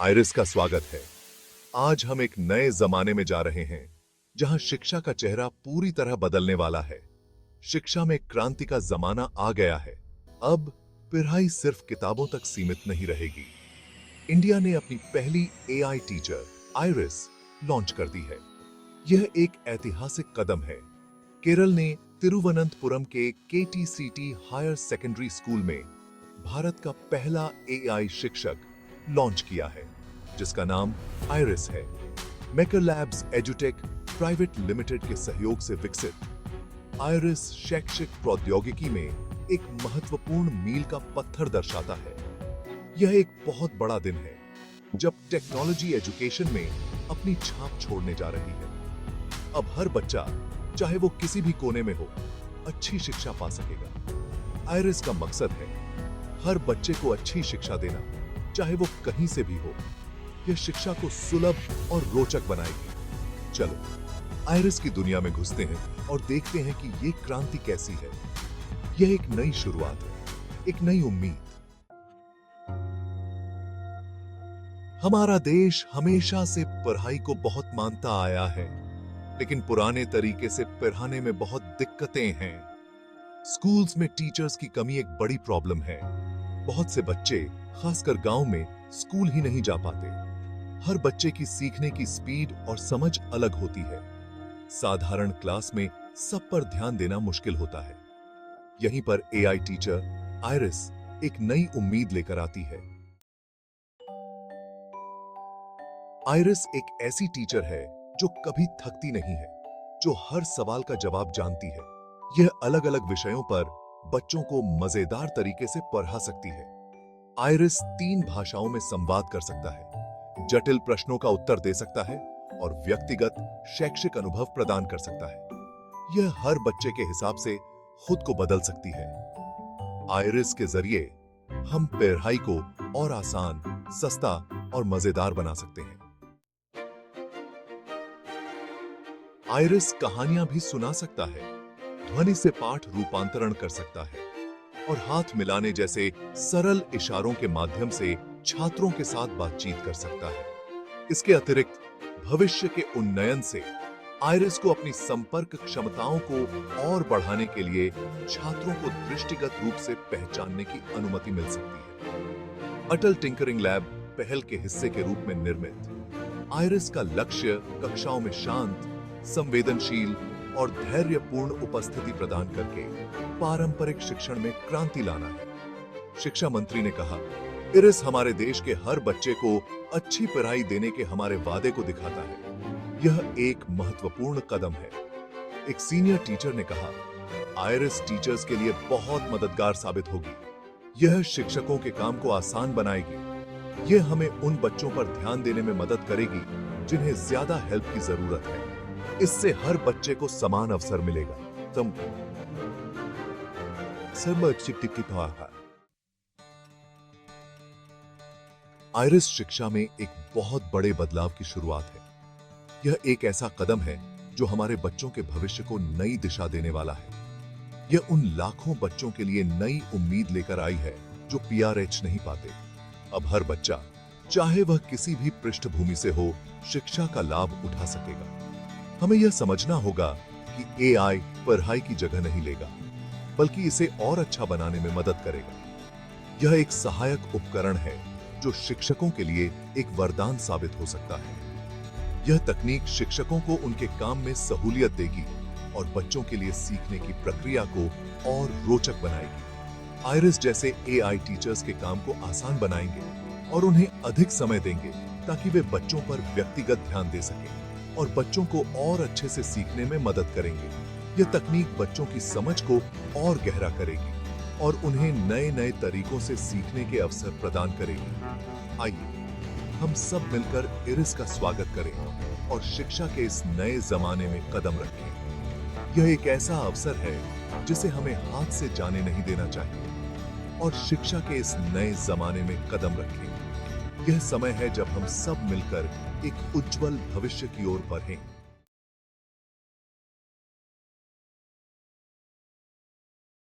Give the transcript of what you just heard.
Iris का स्वागत है। आज हम एक नए जमाने में जा रहे हैं जहां शिक्षा का चेहरा पूरी तरह बदलने वाला है। शिक्षा में क्रांति का जमाना आ गया है। अब पढ़ाई सिर्फ किताबों तक सीमित नहीं रहेगी। इंडिया ने अपनी पहली एआई टीचर आइरिस लॉन्च कर दी है। यह एक ऐतिहासिक कदम है। केरल ने तिरुवनंतपुरम के केटीसीटी हायर सेकेंडरी स्कूल में भारत का पहला एआई शिक्षक लॉन्च किया है, जिसका नाम आइरिस है। मेकर लैब्स एजुटेक प्राइवेट लिमिटेड के सहयोग से विकसित आइरिस शैक्षिक प्रौद्योगिकी में एक महत्वपूर्ण मील का पत्थर दर्शाता है। यह एक बहुत बड़ा दिन है जब टेक्नोलॉजी एजुकेशन में अपनी छाप छोड़ने जा रही है। अब हर बच्चा, चाहे वो किसी भी कोने में हो, अच्छी शिक्षा पा सकेगा। आइरिस का मकसद है हर बच्चे को अच्छी शिक्षा देना, चाहे वो कहीं से भी हो। यह शिक्षा को सुलभ और रोचक बनाएगी। चलो आइरिस की दुनिया में घुसते हैं और देखते हैं कि ये क्रांति कैसी है। यह एक नई शुरुआत है, एक नई उम्मीद। हमारा देश हमेशा से पढ़ाई को बहुत मानता आया है, लेकिन पुराने तरीके से पढ़ाने में बहुत दिक्कतें हैं। स्कूल्स में टीचर्स की कमी एक बड़ी प्रॉब्लम है। बहुत से बच्चे, खासकर गांव में, स्कूल ही नहीं जा पाते। हर बच्चे की सीखने की स्पीड और समझ अलग होती है। साधारण क्लास में सब पर ध्यान देना मुश्किल होता है। यहीं पर एआई टीचर आइरिस एक नई उम्मीद लेकर आती है। आइरिस एक ऐसी टीचर है जो कभी थकती नहीं है, जो हर सवाल का जवाब जानती है। यह अलग-अलग विषयों पर बच्चों को मजेदार तरीके से पढ़ा सकती है। आइरिस 3 भाषाओं में संवाद कर सकता है, जटिल प्रश्नों का उत्तर दे सकता है और व्यक्तिगत शैक्षिक अनुभव प्रदान कर सकता है। यह हर बच्चे के हिसाब से खुद को बदल सकती है। आइरिस के जरिए हम पढ़ाई को और आसान, सस्ता और मजेदार बना सकते हैं। आइरिस कहानियां भी सुना सकता है, ध्वनि से पाठ रूपांतरण कर सकता है और हाथ मिलाने जैसे सरल इशारों के माध्यम से छात्रों के साथ बातचीत कर सकता है। इसके अतिरिक्त भविष्य के उन्नयन से आइरिस को अपनी संपर्क क्षमताओं को और बढ़ाने के लिए छात्रों को दृष्टिगत रूप से पहचानने की अनुमति मिल सकती है। अटल टिंकरिंग लैब पहल के हिस्से के रूप में निर्मित आइरिस का लक्ष्य कक्षाओं में शांत, संवेदनशील और धैर्यपूर्ण उपस्थिति प्रदान करके पारंपरिक शिक्षण में क्रांति लाना है। शिक्षा मंत्री ने कहा, आइरिस हमारे देश के हर बच्चे को अच्छी पढ़ाई देने के हमारे वादे को दिखाता है। यह एक महत्वपूर्ण कदम है। एक सीनियर टीचर ने कहा, आइरिस टीचर्स के लिए बहुत मददगार साबित होगी। यह शिक्षकों के काम को आसान बनाएगी। यह हमें उन बच्चों पर ध्यान देने में मदद करेगी जिन्हें ज्यादा हेल्प की जरूरत है। इससे हर बच्चे को समान अवसर मिलेगा। आइरिस शिक्षा में एक बहुत बड़े बदलाव की शुरुआत है। यह एक ऐसा कदम है जो हमारे बच्चों के भविष्य को नई दिशा देने वाला है। यह उन लाखों बच्चों के लिए नई उम्मीद लेकर आई है जो पीआरएच नहीं पाते। अब हर बच्चा, चाहे वह किसी भी पृष्ठभूमि से हो, शिक्षा का लाभ उठा सकेगा। हमें यह समझना होगा कि एआई पढ़ाई की जगह नहीं लेगा, बल्कि इसे और अच्छा बनाने में मदद करेगा। यह एक सहायक उपकरण है जो शिक्षकों के लिए एक वरदान साबित हो सकता है। यह तकनीक शिक्षकों को उनके काम में सहूलियत देगी और बच्चों के लिए सीखने की प्रक्रिया को और रोचक बनाएगी। आइरिस जैसे एआई टीचर्स के काम को आसान बनाएंगे और उन्हें अधिक समय देंगे ताकि वे बच्चों पर व्यक्तिगत ध्यान दे सकें और बच्चों को और अच्छे से सीखने में मदद करेंगे। यह तकनीक बच्चों की समझ को और गहरा करेगी और उन्हें नए-नए तरीकों से सीखने के अवसर प्रदान करेगी। आइए हम सब मिलकर आइरिस का स्वागत करें और शिक्षा के इस नए जमाने में कदम रखें। यह एक ऐसा अवसर है जिसे हमें हाथ से जाने नहीं देना चाहिए और शिक्षा के इस नए जमाने में कदम रखें। यह समय है जब हम सब मिलकर एक उज्जवल भविष्य की ओर बढ़ें।